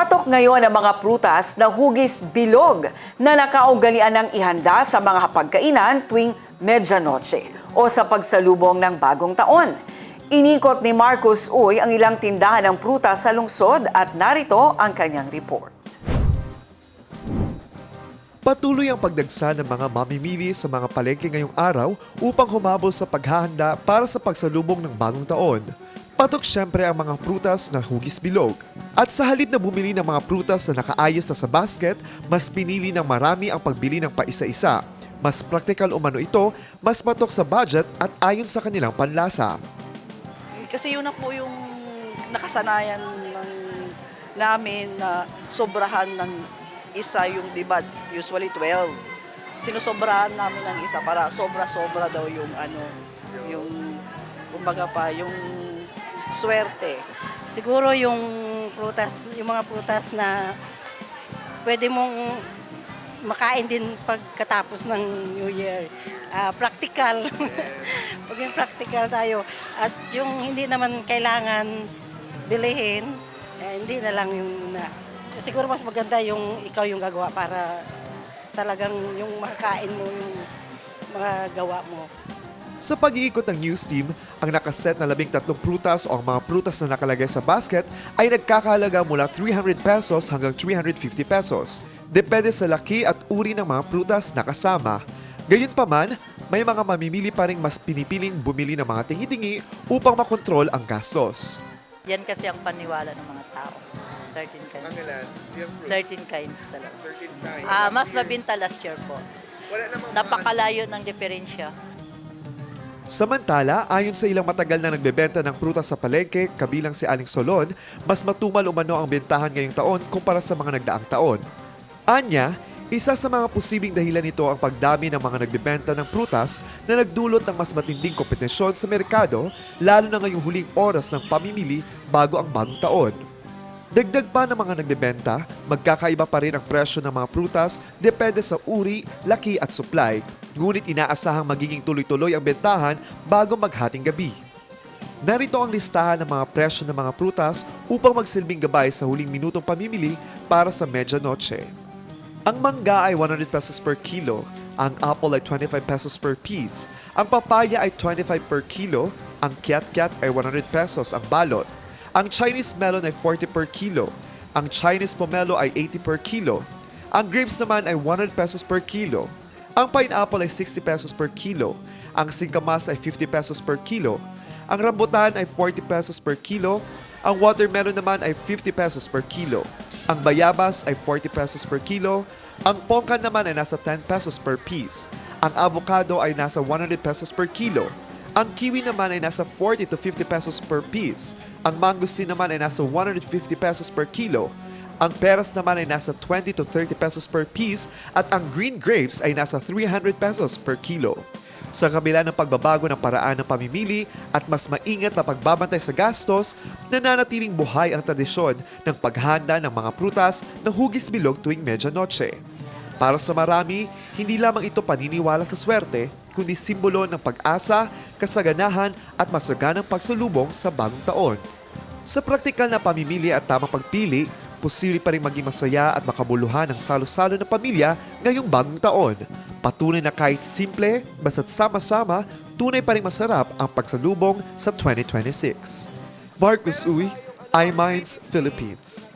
Patok ngayon ang mga prutas na hugis bilog na nakaugalian ng ihanda sa mga hapagkainan tuwing medyanoche o sa pagsalubong ng bagong taon. Inikot ni Marcus Uy ang ilang tindahan ng prutas sa lungsod at narito ang kanyang report. Patuloy ang pagdagsa ng mga mamimili sa mga palengke ngayong araw upang humabol sa paghahanda para sa pagsalubong ng bagong taon. Patok siyempre ang mga prutas na hugis bilog. At sa halip na bumili ng mga prutas na nakaayos na sa basket, mas pinili ng marami ang pagbili ng paisa-isa. Mas praktikal umano ito, mas patok sa budget at ayon sa kanilang panlasa. Kasi yun na po yung nakasanayan namin na sobrahan ng isa yung diba, usually 12. Sinusobrahan namin ng isa para sobra-sobra daw yung kumbaga pa, yung swerte. Siguro yung mga prutas na pwede mong makain din pagkatapos ng New Year. Practical. Pag yung practical tayo. At yung hindi naman kailangan bilihin, hindi na lang yung siguro mas maganda yung ikaw yung gagawa para talagang yung makakain mo yung mga gawa mo. Sa pag-iikot ng news team, ang nakaset na 13 prutas o ang mga prutas na nakalagay sa basket ay nagkakahalaga mula 300 pesos hanggang 350 pesos. Depende sa laki at uri ng mga prutas na kasama. Gayunpaman, may mga mamimili pa ring mas pinipiling bumili ng mga tingi-tingi upang makontrol ang gastos. Yan kasi ang paniwala ng mga tao. 13 kinds. Ang ilan? 13 kinds talaga. 13 kinds. Mas mabinta last year po. Napakalayo ng diferensya. Samantala, ayon sa ilang matagal na nagbebenta ng prutas sa palengke, kabilang si Aling Solon, mas matumal umano ang bentahan ngayong taon kumpara sa mga nagdaang taon. Anya, isa sa mga posibleng dahilan nito ang pagdami ng mga nagbebenta ng prutas na nagdulot ng mas matinding kompetisyon sa merkado, lalo na ngayong huling oras ng pamimili bago ang bagong taon. Dagdag pa ng mga nagbebenta, magkakaiba pa rin ang presyo ng mga prutas depende sa uri, laki at supply. Ngunit inaasahang magiging tuloy-tuloy ang bentahan bago maghating gabi. Narito ang listahan ng mga presyo ng mga prutas upang magsilbing gabay sa huling minutong pamimili para sa medyanoche. Ang mangga ay 100 pesos per kilo, ang apple ay 25 pesos per piece, ang papaya ay 25 per kilo, ang kiat-kiat ay 100 pesos ang balot. Ang Chinese melon ay 40 per kilo. Ang Chinese pomelo ay 80 per kilo. Ang grapes naman ay 100 pesos per kilo. Ang pineapple ay 60 pesos per kilo. Ang singkamas ay 50 pesos per kilo. Ang rambutan ay 40 pesos per kilo. Ang watermelon naman ay 50 pesos per kilo. Ang bayabas ay 40 pesos per kilo. Ang pongkan naman ay nasa 10 pesos per piece. Ang avocado ay nasa 100 pesos per kilo. Ang kiwi naman ay nasa 40 to 50 pesos per piece. Ang mangosteen naman ay nasa 150 pesos per kilo. Ang peras naman ay nasa 20 to 30 pesos per piece at ang green grapes ay nasa 300 pesos per kilo. Sa kabila ng pagbabago ng paraan ng pamimili at mas maingat na pagbabantay sa gastos, nananatiling buhay ang tradisyon ng paghanda ng mga prutas na hugis bilog tuwing medyanoche. Para sa marami, hindi lamang ito paniniwala sa swerte, kundi simbolo ng pag-asa, kasaganahan at masaganang pagsalubong sa bagong taon. Sa praktikal na pamimili at tamang pagpili, posible pa rin maging masaya at makabuluhan ang salo-salo ng pamilya ngayong bagong taon. Patunay na kahit simple, basta't sama-sama, tunay pa rin masarap ang pagsalubong sa 2026. Marcus Uy, iMinds Philippines.